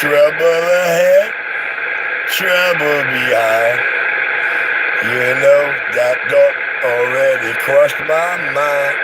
Trouble ahead, trouble behind. You know that thought already crossed my mind.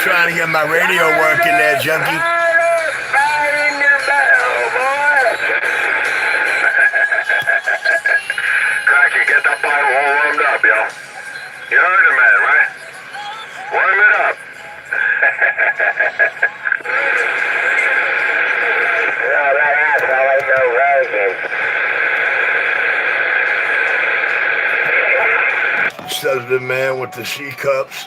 Trying to get my radio working there, junkie. Cracky, get that bottle all warmed up, yo. You heard the man, right? Warm it up. No, that asshole ain't no virgin. Says the man with the C cups.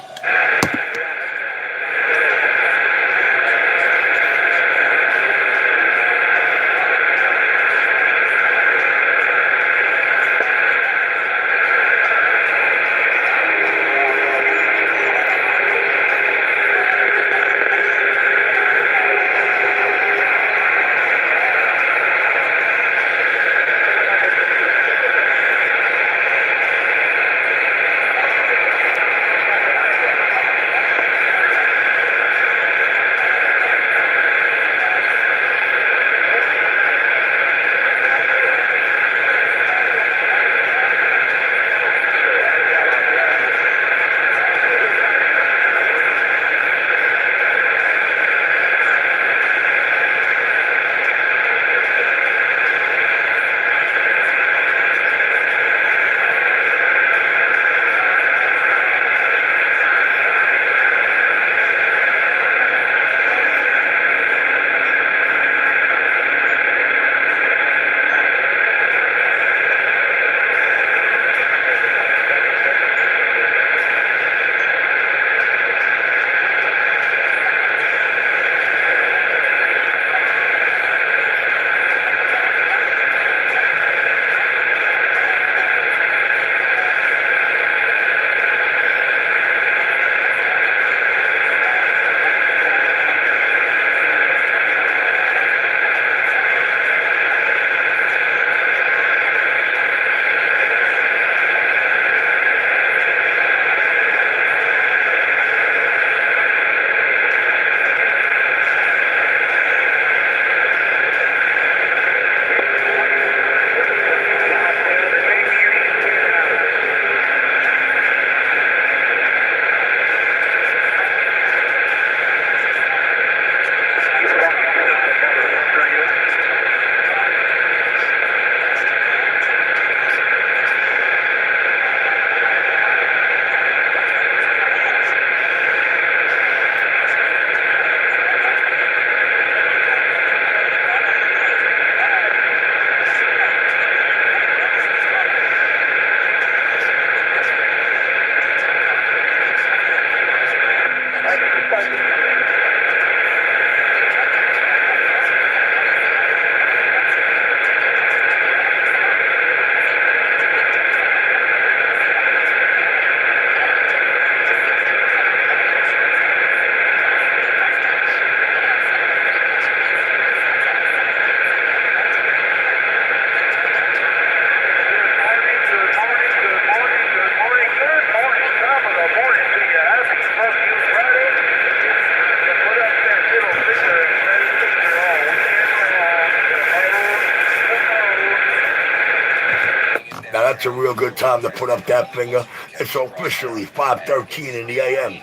that's a real good time to put up that finger. It's officially 5:13 in the AM.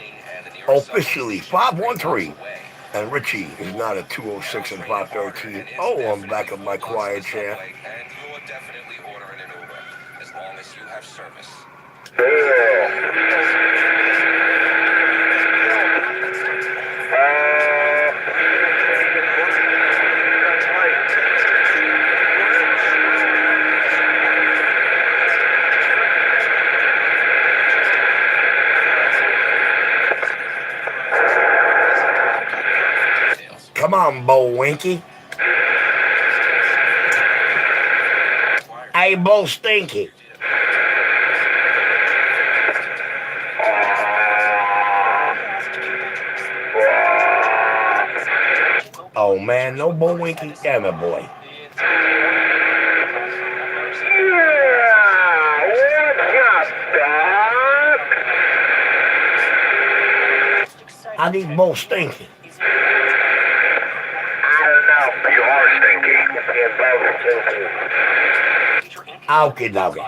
Officially 513. And Richie is not at 206 and 513. Oh, I'm back in my quiet chair. Come on, Bo Winky. Hey, Bo Stinky. Oh, man, no Bo Winky. Damn it, boy. I need Bo Stinky. I don't know. You are stinky. You're both stinky. Okie dokie.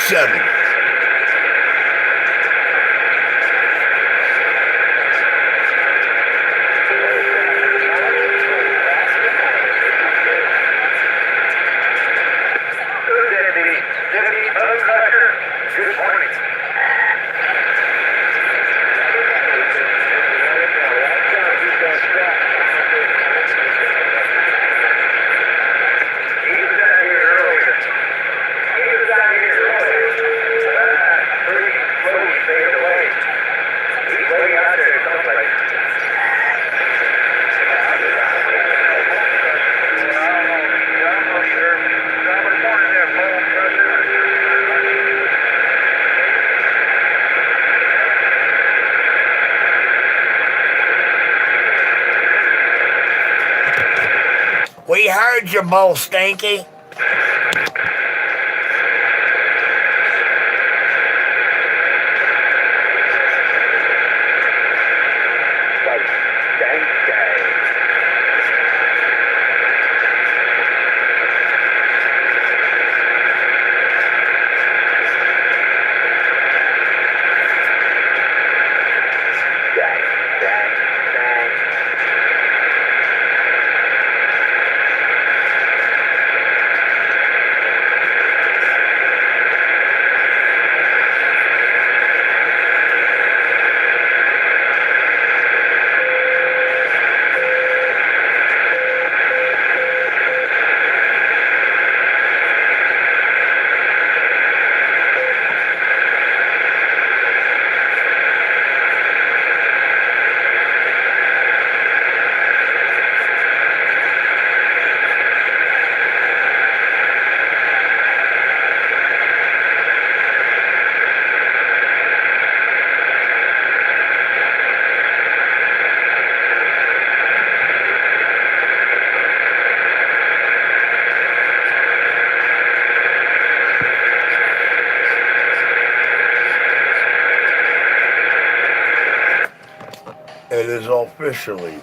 Seven. Good morning. We heard you, Bo Stinky. It is officially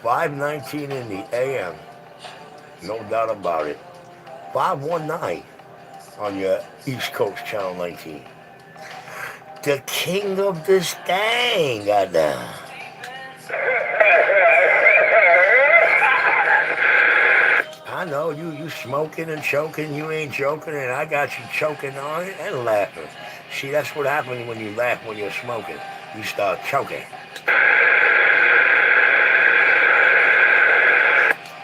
5:19 in the AM. No doubt about it. 519 on your East Coast Channel 19. The king of this thing, goddamn. I know you smoking and choking, you ain't joking, and I got you choking on it and laughing. See, that's what happens when you laugh when you're smoking. You start choking.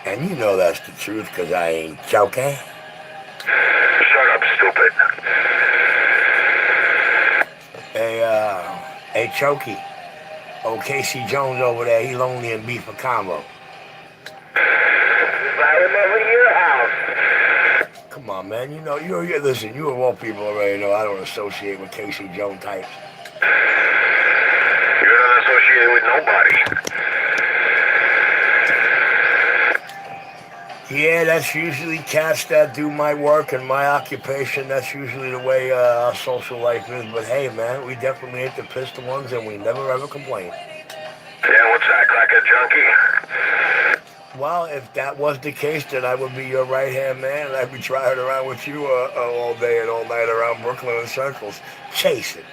And you know that's the truth, because I ain't joking. Shut up, stupid. Hey, Chokey. Oh, Casey Jones over there, he lonely and beef a combo. I remember your house. Come on, man. You know, listen, you of all people already know I don't associate with Casey Jones types. You're not associated with nobody. Yeah, that's usually cats that do my work and my occupation. That's usually the way our social life is. But hey, man, we definitely ain't the pistol ones, and we never ever complain. Yeah, what's that, like a junkie? Well, if that was the case, then I would be your right-hand man, and I'd be driving around with you all day and all night around Brooklyn in circles, chasing.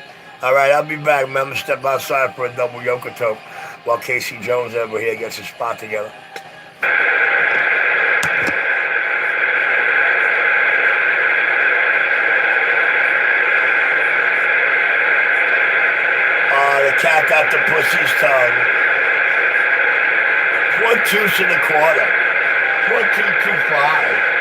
All right, I'll be back, man. I'm going to step outside for a double yokoto while Casey Jones over here gets his spot together. The cat got the pussy's tongue. 1.25. 1.225.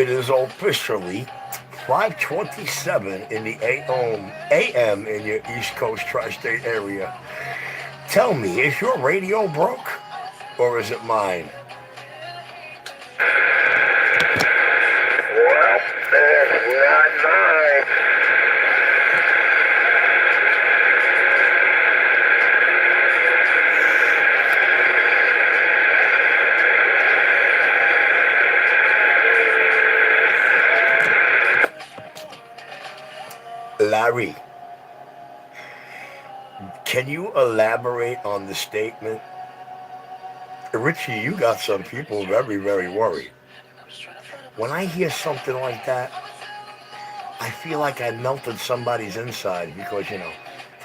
It is officially 5:27 in the AM in your East Coast tri-state area. Tell me, is your radio broke or is it mine? Well, it's not mine. Larry, can you elaborate on the statement? Richie, you got some people very, very worried. When I hear something like that, I feel like I melted somebody's inside because, to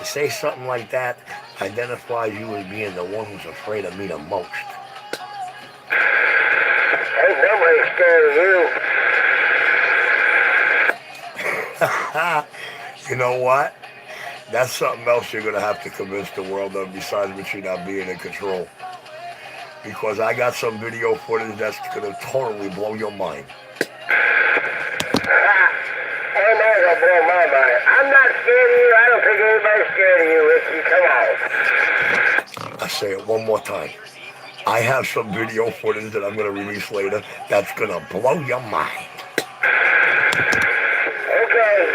say something like that identifies you as being the one who's afraid of me the most. Ain't nobody scared of you. You know what? That's something else you're going to have to convince the world of besides Richie not being in control. Because I got some video footage that's going to totally blow your mind. Ain't that gonna blow my mind? I'm not scared of you. I don't think anybody's scared of you, Richie. Come on. I say it one more time. I have some video footage that I'm going to release later that's going to blow your mind. Okay.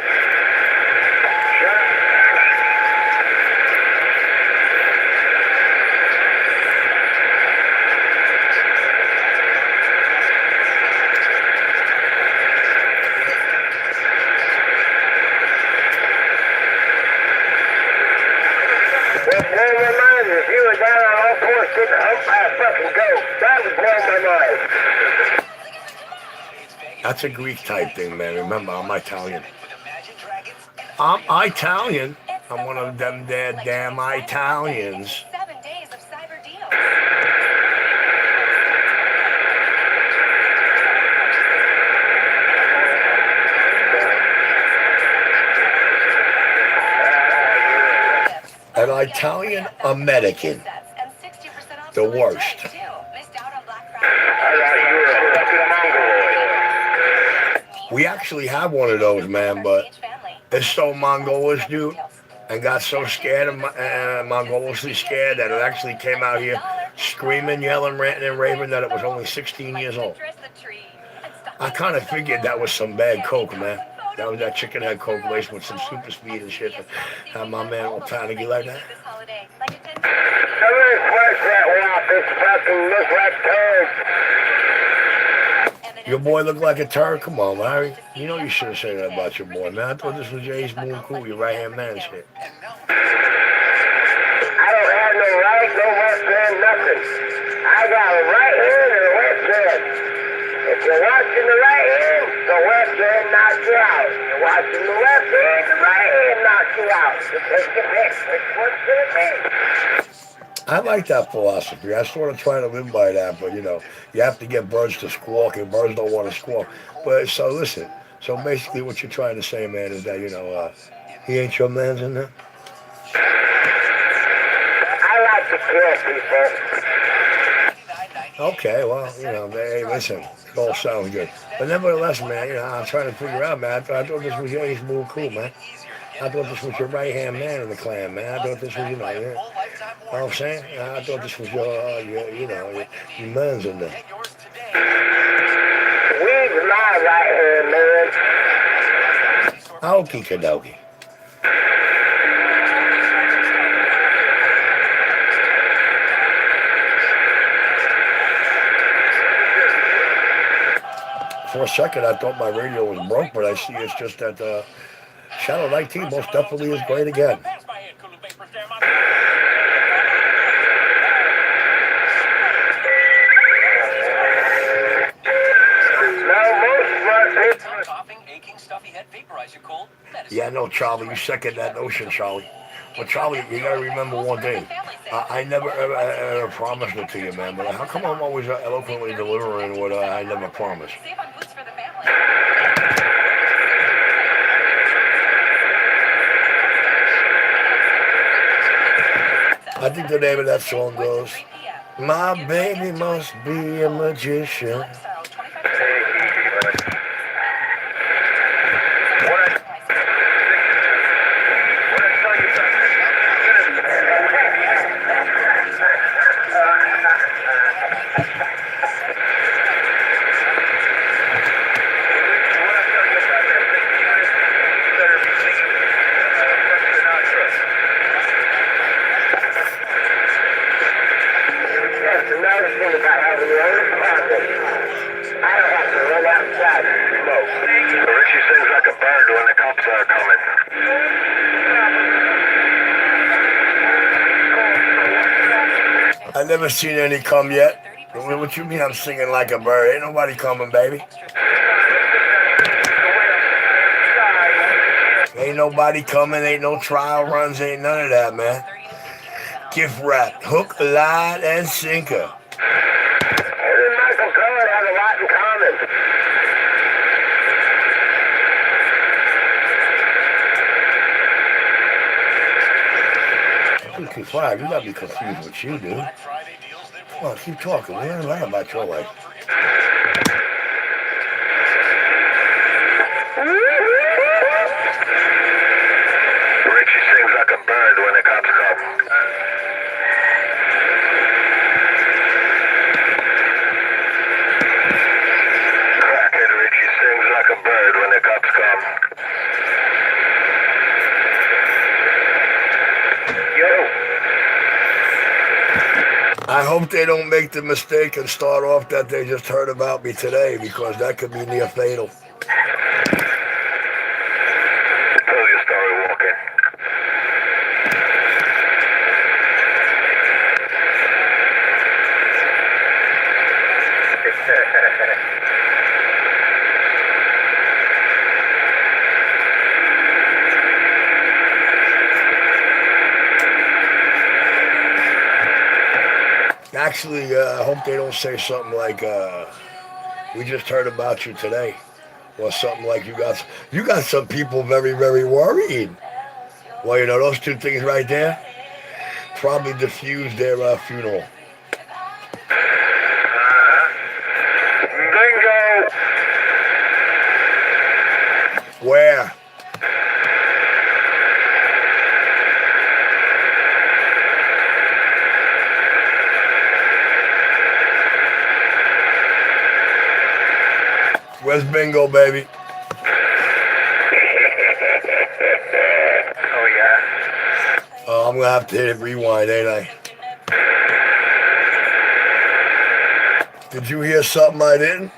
What blew my mind is you were down on all fours getting humped by a fucking goat. That was blowing my mind. That's a Greek type thing, man. Remember, I'm Italian. I'm Italian. I'm one of them dead damn Italians. An Italian American. The worst. I thought you were a fucking mongoloid. We actually have one of those, man, but it's so Mongolish, dude, and got so scared of Mongolishly scared that it actually came out here screaming, yelling, ranting, and raving that it was only 16 years old. I kind of figured that was some bad coke, man. That was that chicken head coke laced with some super speed and shit. Had my man all panicky like that. Somebody flush that off. This fucking look like turds. Your boy look like a turd? Come on, Larry. You know you shouldn't say that about your boy, man. I thought this was your ace moon cool, your right-hand man and shit. I don't have no right, no left hand, nothing. I got a right hand and a left hand. If you're watching the right hand, the left hand knocks you out. If you're watching the left hand, the right hand knocks you out. You take your pick. Which one's gonna be? I like that philosophy. I sort of try to live by that, but you have to get birds to squawk, and birds don't want to squawk. But so listen. So basically, what you're trying to say, man, is that he ain't your man's in there. I like to kill people. Okay, well, hey, listen, it all sounds good. But nevertheless, man, I'm trying to figure out, man. I thought this was your ace move cool, man. I thought this was your right-hand man in the clan, man. I thought this was, you know what I'm saying? I thought this was your man's in there. We's my right hand, man. Okie kadokie. For a second, I thought my radio was broke, but I see it's just that Shadow 19 most definitely is great again. Yeah, no, Charlie, you second that notion, Charlie. But Charlie, you gotta remember one thing. I never ever promised it to you, man. But how come I'm always eloquently delivering what I never promised? I think the name of that song goes, "My baby must be a magician." That's another thing about having your own apartment. I don't have to run outside and smoke. Richie sings like a bird when the cops are coming. I never seen any come yet. What you mean I'm singing like a bird? Ain't nobody coming, baby. Ain't nobody coming, ain't no trial runs, ain't none of that, man. Gift wrap, hook, line, and sinker. Him and Michael Cohen have a lot in common. You gotta be confused what you do. Come on, keep talking. We ain't lying about your life. Richie sings like a bird when the cops come. Crackhead Richie sings like a bird when the cops come. I hope they don't make the mistake and start off that they just heard about me today, because that could be near fatal. Tell your story walking. Actually, I hope they don't say something like, we just heard about you today. Or something like you got some people very, very worried. Well, you know, those two things right there probably diffused their funeral. Bingo! Where? Where's bingo, baby? Oh yeah? Oh, I'm gonna have to hit rewind, ain't I? Did you hear something I didn't?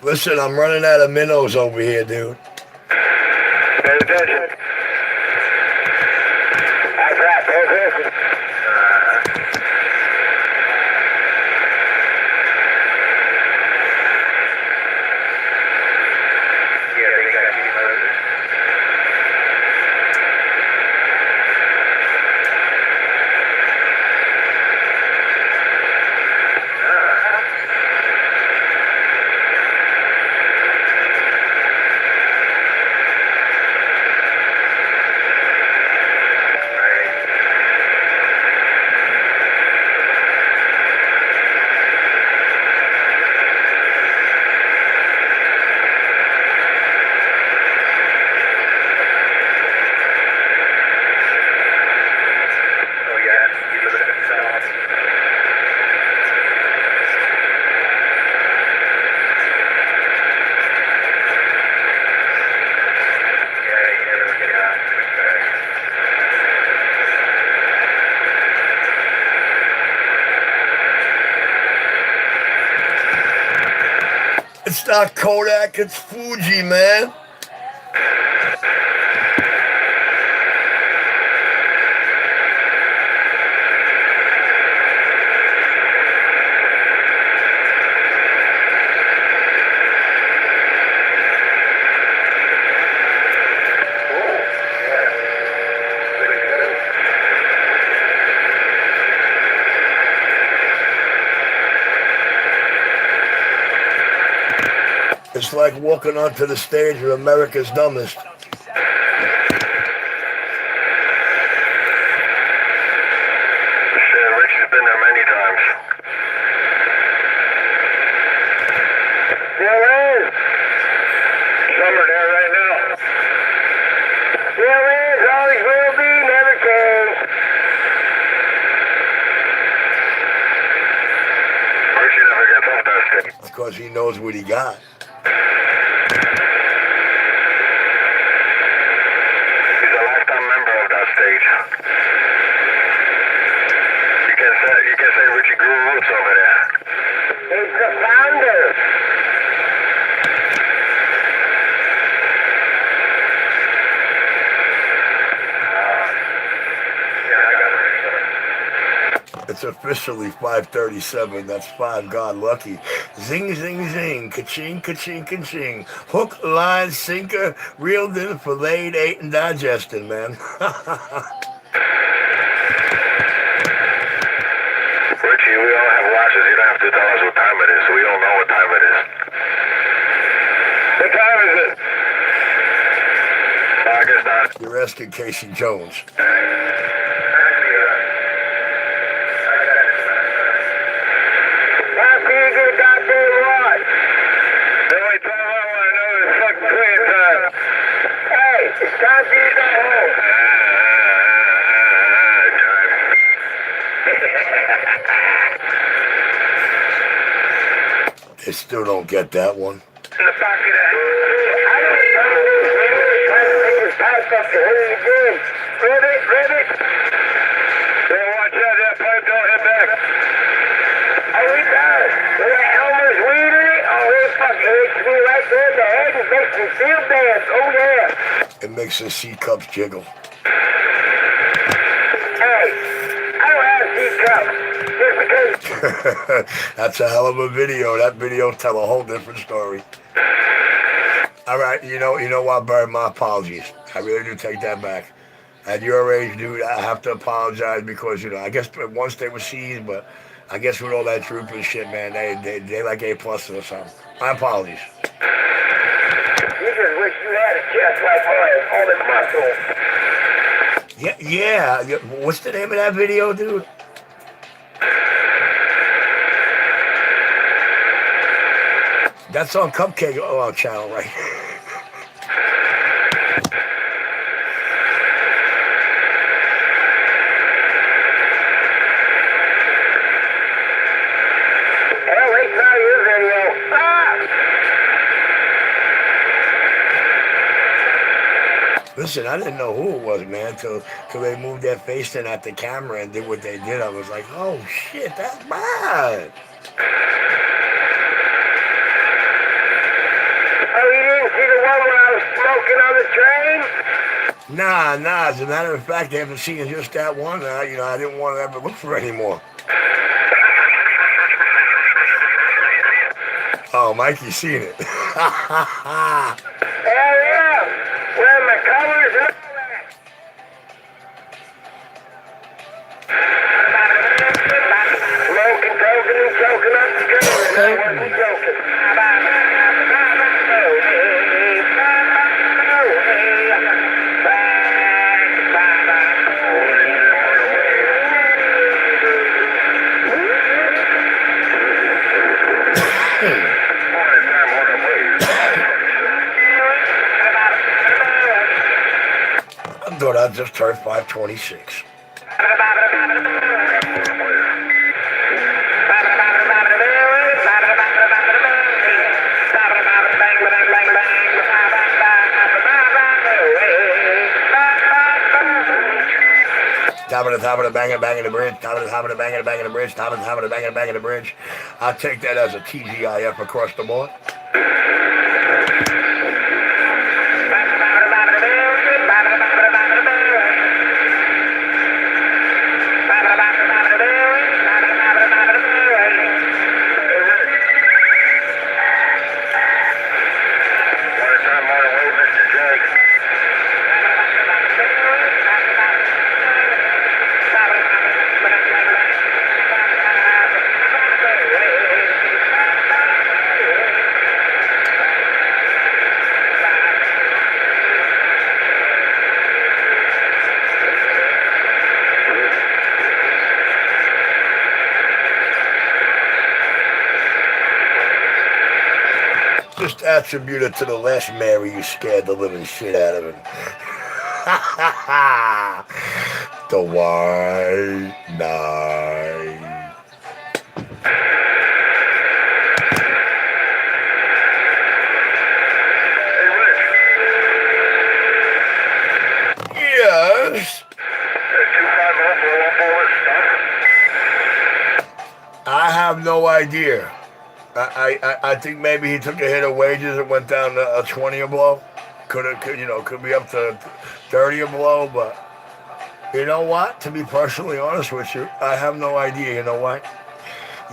Listen, I'm running out of minnows over here, dude. Pay attention. That's right, pay attention. Yeah, they got you. It's not Kodak, it's Fuji, man. It's like walking onto the stage of America's Dumbest. Richie's been there many times. There is. Some are there right now. There is. Always will be. it. Because he knows what he got. He's a lifetime member of that stage. You can say Richie grew roots over there. He's the founder. It's officially 5:37. That's 5 God lucky. Zing, zing, zing. Ka-ching, ka-ching, ka-ching. Hook, line, sinker. Reeled in, filleted, ate, and digested, man. Richie, we all have watches. You don't have to tell us what time it is. We all know what time it is. What time is it? I guess not. You're asking Casey Jones. After you get a goddamn watch. The only time I want to know is fucking clean time. Hey, it's time for you to go home. They still don't get that one. In the pocket of I don't know. Trying to make his pipe up to hit it again. Ribbit. Hey, watch out, that pipe don't hit back. Oh, he does. When that Elmer's weed in it, oh, it fucking hits me right there in the head and makes me feel dance. Oh, yeah. It makes the C cups jiggle. Hey, I don't have teacups. Just because. That's a hell of a video. That video tell a whole different story. All right, you know what, Bird? My apologies. I really do take that back. At your age, dude, I have to apologize because, I guess once they were seized, but I guess with all that troop and shit, man, they like A+ or something. My apologies. You just wish you had a chest like mine, all the muscle. Yeah. What's the name of that video, dude? That's on Cupcake channel, right? Hell, they saw your video. Ah! Listen, I didn't know who it was, man, till they moved their face in at the camera and did what they did. I was like, oh shit, that's bad. Oh, you didn't see the one when I was smoking on the train? Nah. As a matter of fact, after seeing just that one, I didn't want to ever look for any more. Oh, Mikey's seen it. Hell yeah! Wearing my colors and all that. Smoking, token, and choking up the train. I wasn't joking. I thought I just turned 526. Top of the bang of the bridge. Top of the bang of the bridge. Top of the bang of the bridge. I'll take that as a TGIF across the board. Just attribute it to the last Mary you scared the living shit out of him. The white knight. I have no idea. I think maybe he took a hit of wages and went down to a 20 a blow. Could be up to 30 a blow, but you know what? To be personally honest with you, I have no idea. You know what?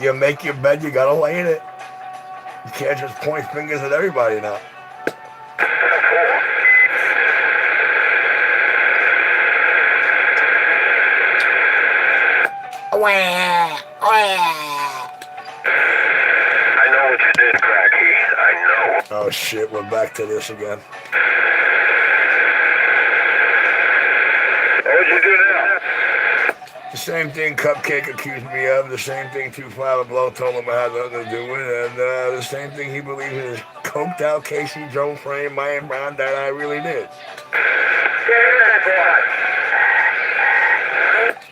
You make your bed, you gotta lay in it. You can't just point fingers at everybody now. I know what you did, Cracky. I know. Oh shit, we're back to this again. What'd you do now? The same thing Cupcake accused me of, the same thing 2-5 Blow told him I had nothing to do with, and the same thing he believes in his coked out Casey Jones frame, Ryan Brown, that I really did.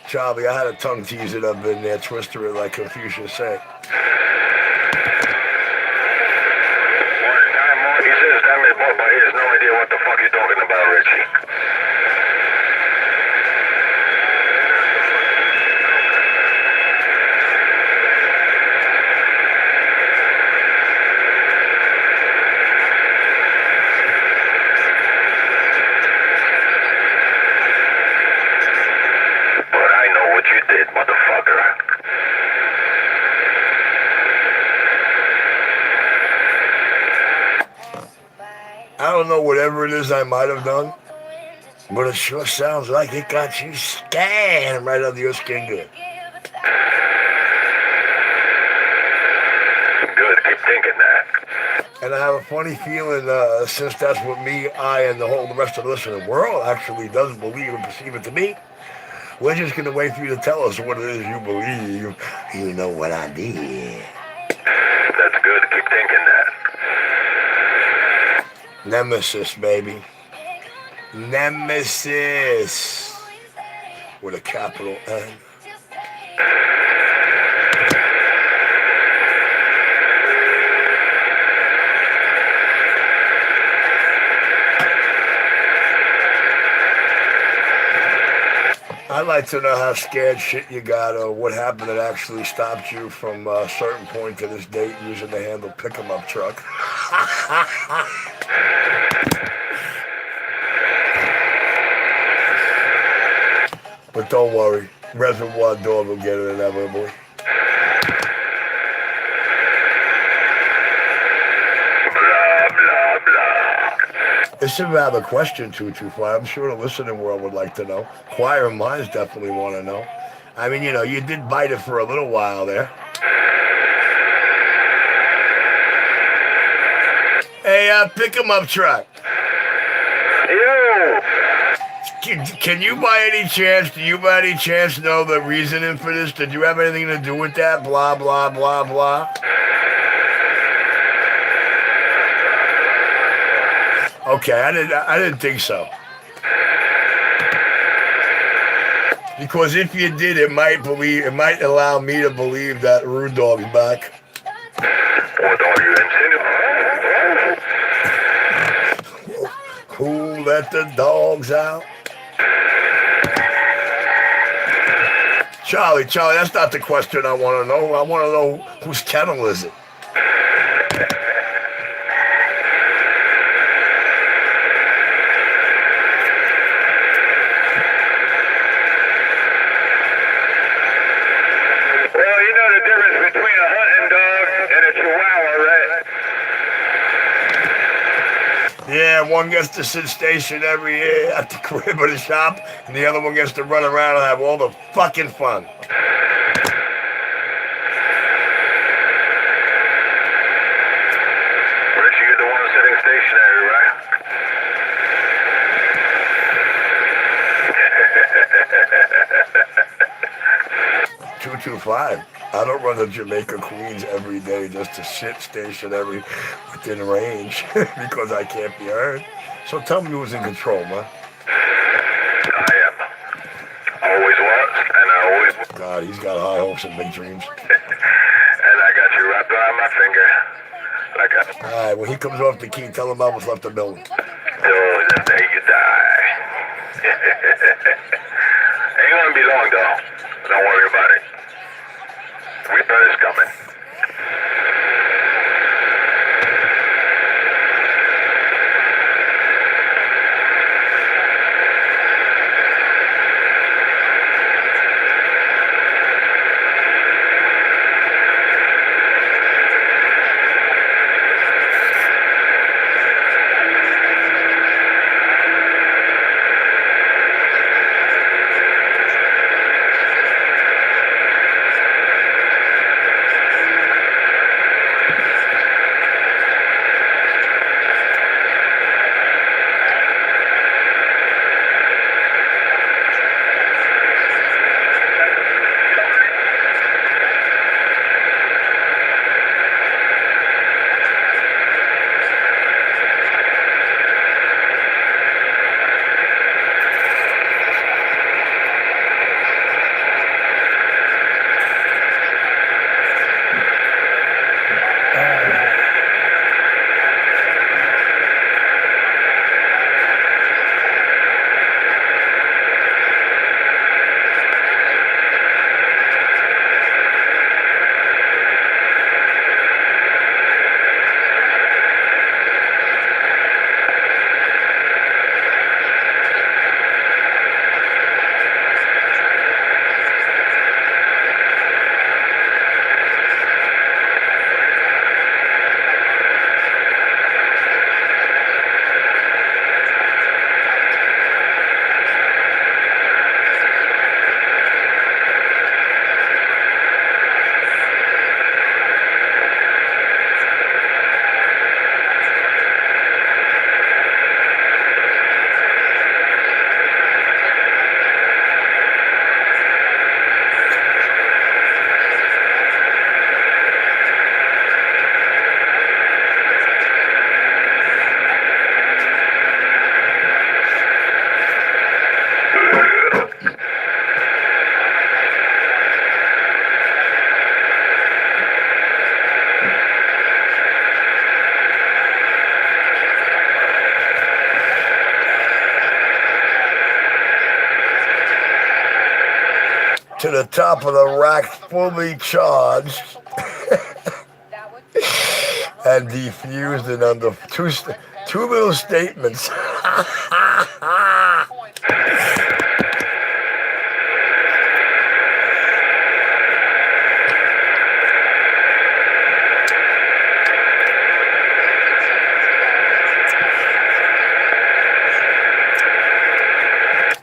Charlie, I had a tongue teaser up in there, twister it like Confucius said. He says damn it, but he has no idea what the fuck you're talking about, Richie. But I know what you did, motherfucker. I don't know whatever it is I might have done, but it sure sounds like it got you scanned right under your skin good. Good, keep thinking that. And I have a funny feeling, since that's what me, I, and the rest of the listening world actually does believe and perceive it to be, we're just going to wait for you to tell us what it is you believe. You know what I did. That's good, keep thinking that. Nemesis, baby. Nemesis. With a capital N. I'd like to know how scared shit you got or what happened that actually stopped you from a certain point to this date using the handle pick 'em up truck. But don't worry, Reservoir Dog will get it inevitably. Blah, blah, blah. It's a rather question, 225. I'm sure the listening world would like to know. Choir minds definitely want to know. I mean, you did bite it for a little while there. Hey, pick 'em up truck. Yo! Can you by any chance, do you by any chance know the reasoning for this? Did you have anything to do with that? Blah, blah, blah, blah. Okay, I didn't think so. Because if you did, it might allow me to believe that Rude Dog's back. What are you insinuating? Who let the dogs out? Charlie, that's not the question I want to know. I want to know whose kennel is it? Well, you know the difference between a hunting dog and a chihuahua, right? Yeah, one gets to sit stationed every year at the crib or the shop, and the other one gets to run around and have all the fucking fun. Richie, you're the one sitting stationary, right? 225. I don't run to Jamaica, Queens every day just to sit stationary within range because I can't be heard. So tell me who's in control, man. I am. Always was, and I always will. God, he's got high hopes and big dreams. And I got you wrapped around my finger. Like a... All right, when he comes off the key, tell him I was left the building. Till the day you die. Ain't be long, though. Don't worry about it. Reaper is coming. To the top of the rack, fully charged and defused in under two little statements.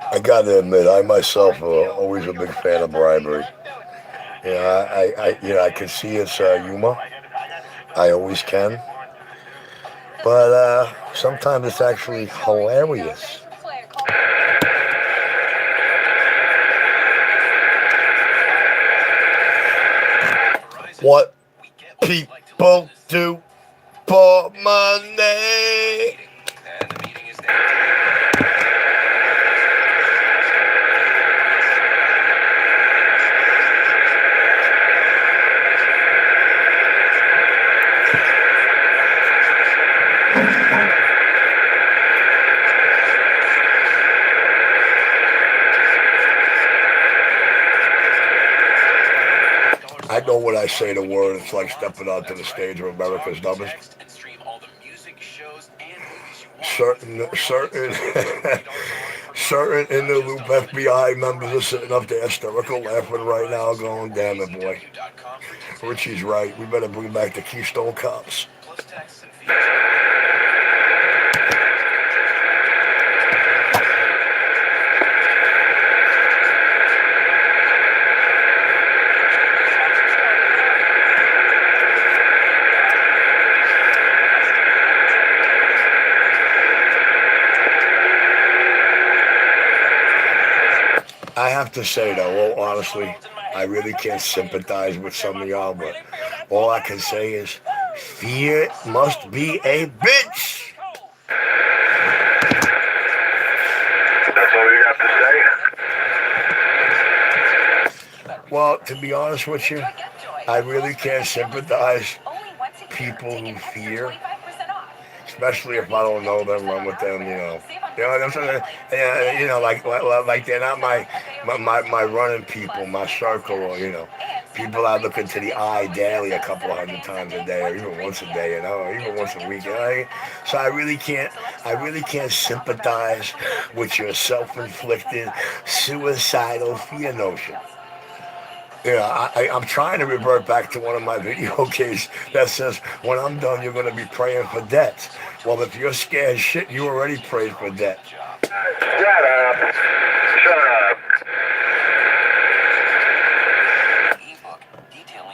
I gotta admit, I myself are always a big fan of bribery. I can see its humor. I always can, but sometimes it's actually hilarious. What people do for money. I know when I say the word, it's like stepping onto the stage of America's Dumbest. Certain, certain in the loop FBI members are sitting up there hysterical laughing right now, going, "Damn it, boy." Richie's right. We better bring back the Keystone Cops. I have to say though, well, honestly, I really can't sympathize with some of y'all, but all I can say is fear must be a bitch. That's all you got to say? Well, to be honest with you, I really can't sympathize people who fear, especially if I don't know them, run with them, you know. You know what I'm saying? Yeah, like they're not my my running people, my circle, or people I look into the eye daily a couple of hundred times a day, or even once a day, or even once a week. So I really can't sympathize with your self-inflicted suicidal fear notion. I'm trying to revert back to one of my video games that says, when I'm done, you're going to be praying for debt. Well, if you're scared shit, you already prayed for debt. Shut up. Shut up.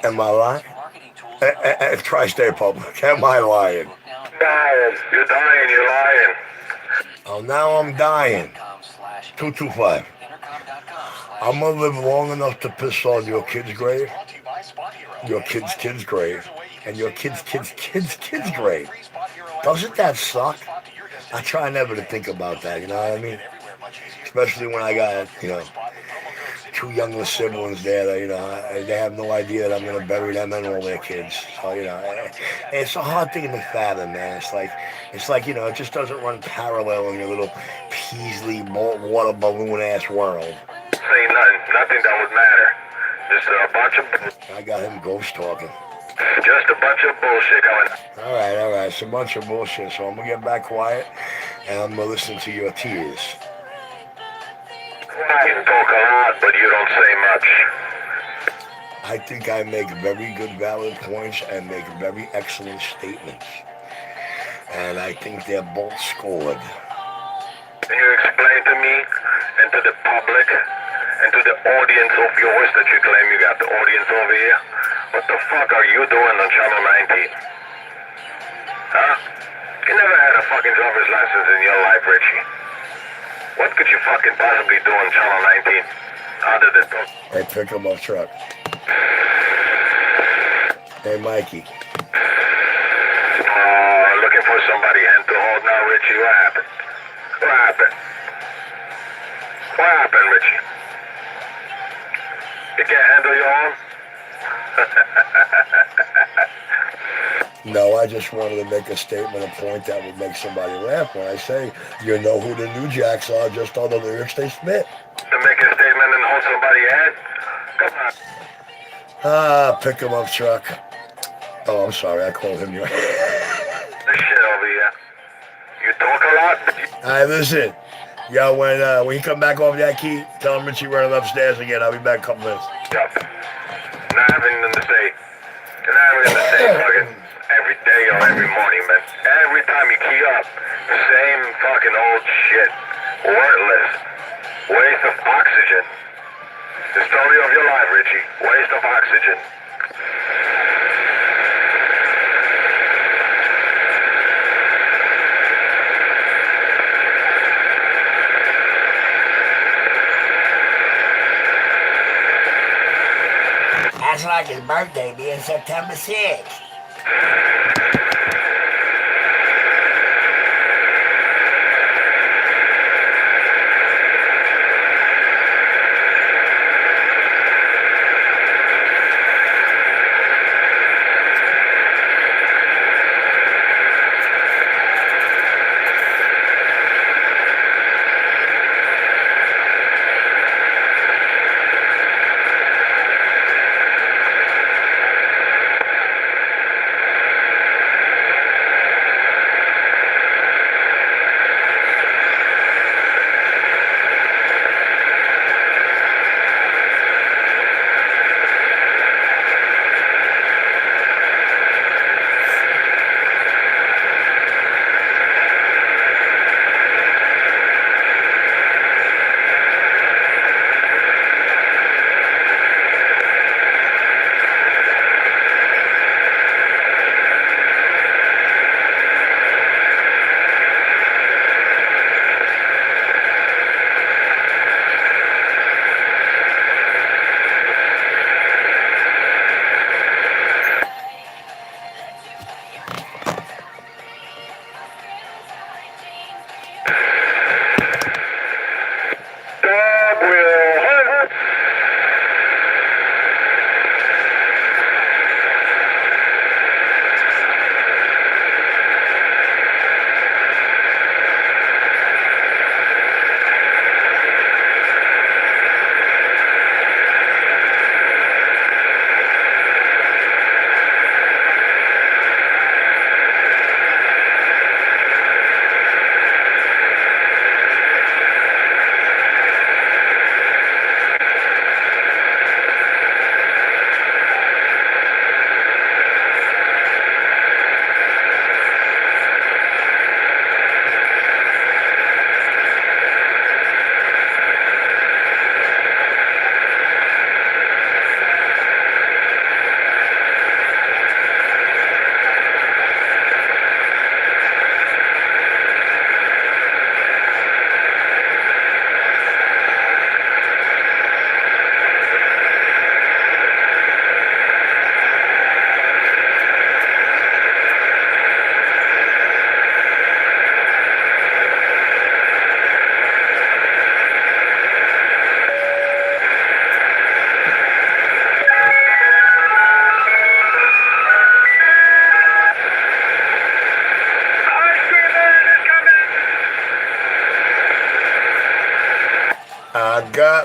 Am I lying? Try stay public. Am I lying? Dying. You're dying. You're lying. Oh, now I'm dying. 225. I'm going to live long enough to piss on your kid's grave, your kid's kid's grave, and your kid's kid's kid's kid's grave. Doesn't that suck? I try never to think about that, you know what I mean? Especially when I got, two younger siblings there that, they have no idea that I'm going to bury them and all their kids. So, it's a hard thing to fathom, man. It's like, it just doesn't run parallel in your little Peasley water balloon ass world. Say nothing. Nothing that would matter. Just a bunch of... I got him ghost talking. Just a bunch of bullshit going... All right. It's a bunch of bullshit, so I'm going to get back quiet, and I'm going to listen to your tears. You talk a lot, but you don't say much. I think I make very good, valid points and make very excellent statements. And I think they're both scored. Can you explain to me and to the public and to the audience of yours that you claim you got the audience over here? What the fuck are you doing on Channel 19? Huh? You never had a fucking driver's license in your life, Richie. What could you fucking possibly do on Channel 19? Other than talk? Hey, pick him up truck. Hey, Mikey. Looking for somebody hand to hold now, Richie. What happened? What happened? What happened, Richie? You can't handle your own? No, I just wanted to make a statement, a point that would make somebody laugh when I say, you know who the New Jacks are, just on the lyrics they spit. To make a statement and hold somebody's hand? Come on. Pick him up truck. Oh, I'm sorry, I called him your... This shit over here. You talk a lot, but you... All right, listen. Yo, when you come back off that key, tell him Richie running upstairs again. I'll be back in a couple minutes. Yep. Not having nothing to say. You're not having to say fucking every day or every morning, man. Every time you key up, the same fucking old shit. Worthless. Waste of oxygen. The story of your life, Richie. Waste of oxygen. That's like his birthday being September 6th.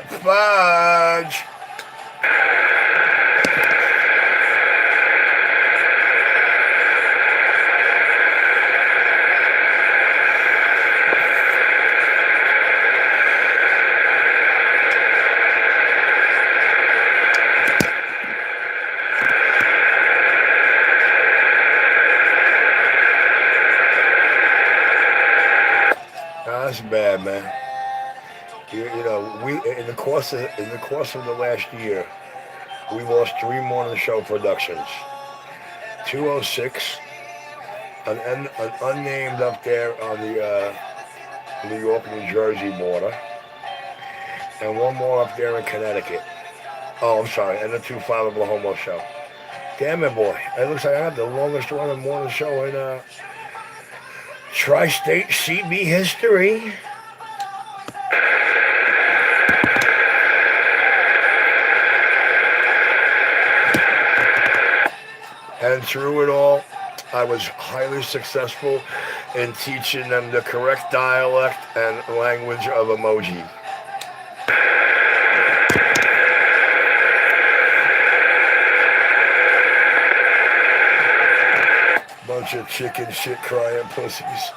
Fudge. That's bad, man. You know, we in the course of the last year, we lost three morning show productions. 206, an unnamed up there on the New York New Jersey border, and one more up there in Connecticut. Oh, I'm sorry, and the 25 Oklahoma show. Damn it, boy! It looks like I have the longest running morning show in tri-state CB history. And through it all, I was highly successful in teaching them the correct dialect and language of emoji. Bunch of chicken shit crying pussies.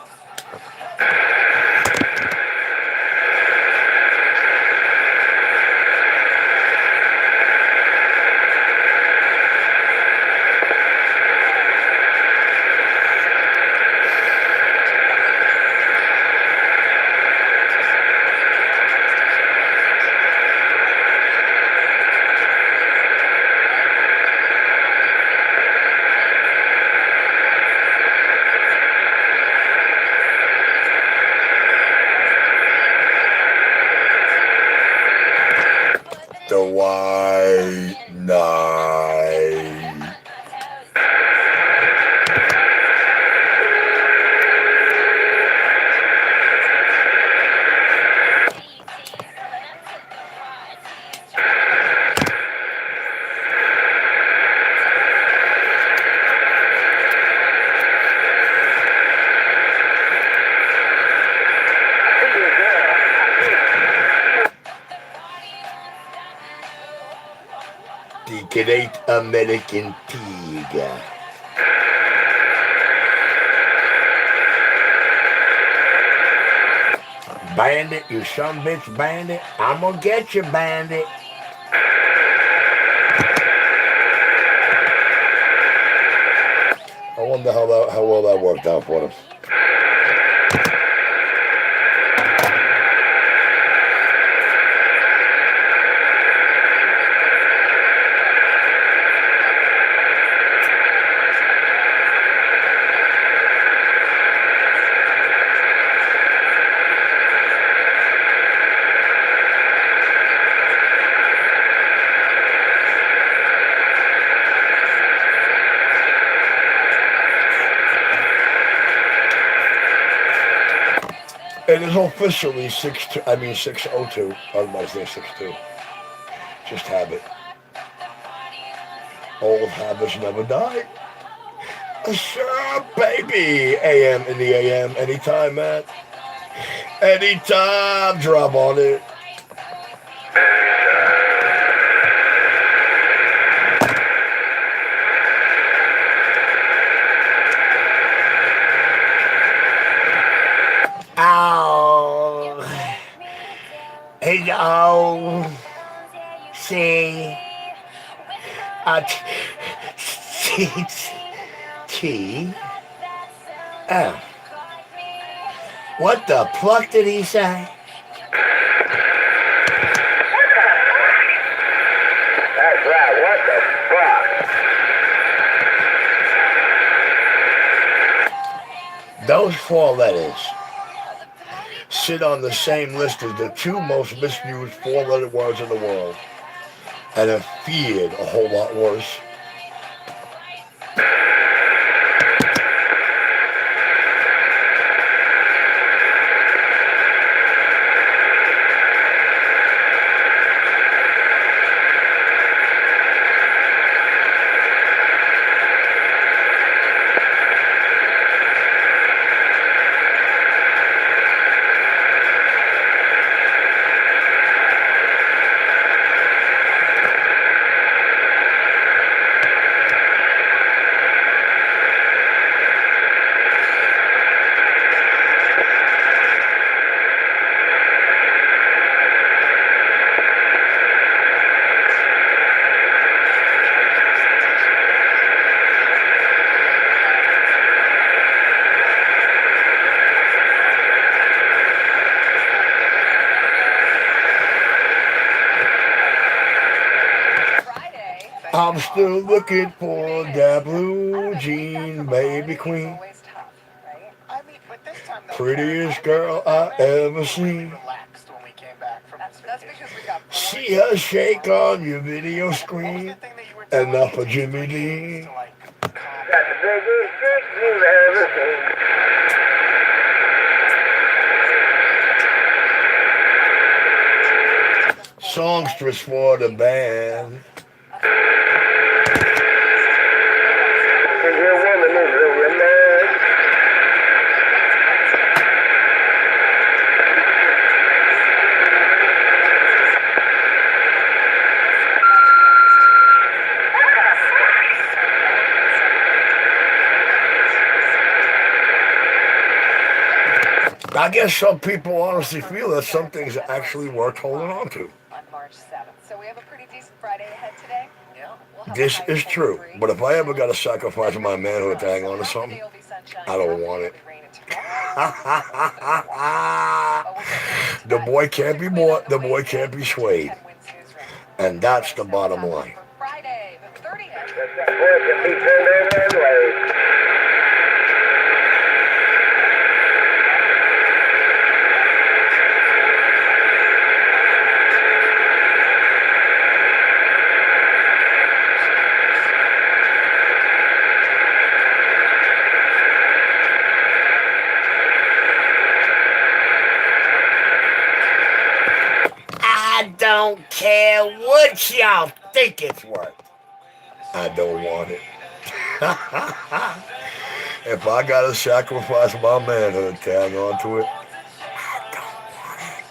The white knight. The great American tiger. Bandit, you son bitch bandit. I'm gonna get you, bandit. I wonder how well that worked out for them. It is officially 6:02. I was about to say 6:2. Just habit. Old habits never die. Sure, baby. AM in the AM. Anytime, man. Anytime. Drop on it. Ow. Hello. See. T. Oh. What the fuck did he say? That's right, what the fuck? Those four letters sit on the same list as the two most misused four-letter words in the world, and are feared a whole lot worse. I'm still looking for that blue jean baby queen. Prettiest girl I ever seen. See her shake on your video screen. Enough for Jimmy Dean. Got the biggest dick you've ever seen. Songstress for the band. And your woman is really mad. I guess some people honestly feel that some things are actually worth holding on to. On March 7th. So we have a pretty decent Friday ahead today. Yeah. This is true, but if I ever got to sacrifice my manhood to hang on to something, I don't want it. The boy can't be bought, the boy can't be swayed. And that's the bottom line. Friday, the 30th. That boy can be turned over anyway. I don't care what y'all think it's worth. I don't want it. If I gotta sacrifice my manhood to hang on to it, I don't want it.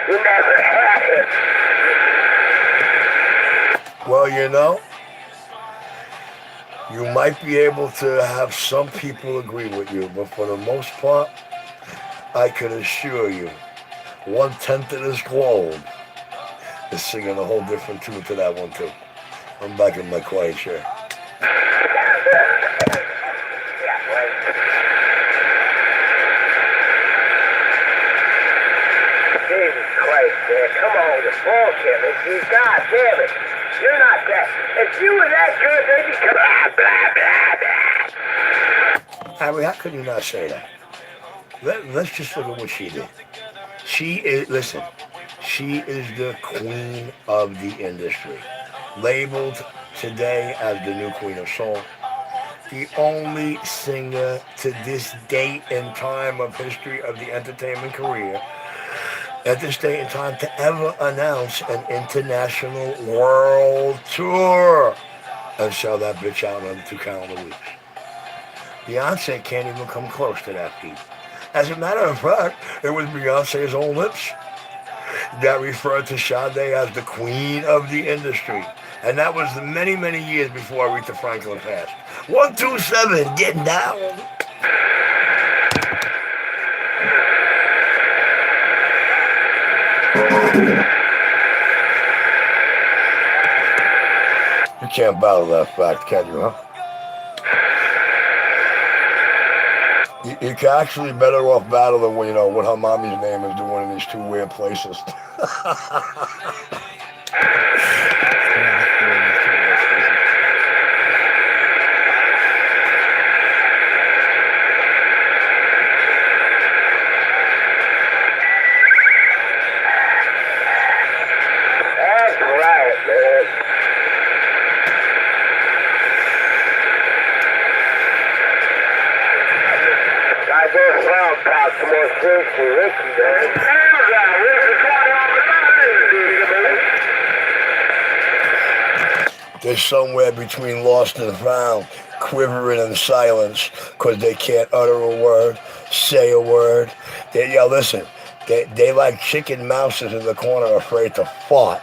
You never had it. Well, you might be able to have some people agree with you, but for the most part, I can assure you, 1/10 of this globe is singing a whole different tune to that one too. I'm back in my quiet chair. Jesus Christ, man. Come on, the bullshit, man. God damn it. You're not that. If you were that good, then you come blah, blah, blah. Harry, how could you not say that? Let's just look at what she did. She is the queen of the industry. Labeled today as the new queen of soul. The only singer to this date and time of history of the entertainment career, at this date and time, to ever announce an international world tour and sell that bitch out on 2 calendar weeks. Beyonce can't even come close to that feat. As a matter of fact, it was Beyonce's own lips that referred to Sade as the queen of the industry. And that was many, many years before Aretha Franklin passed. 127, getting down. You can't battle that fact, can you, huh? You can actually better off battling when what her mommy's name is doing in these 2 weird places. That's right, man. I just found out some more things for Ricky, man. They're somewhere between lost and found, quivering in silence, because they can't utter a word, say a word. Listen, they like chicken mouses in the corner afraid to fart.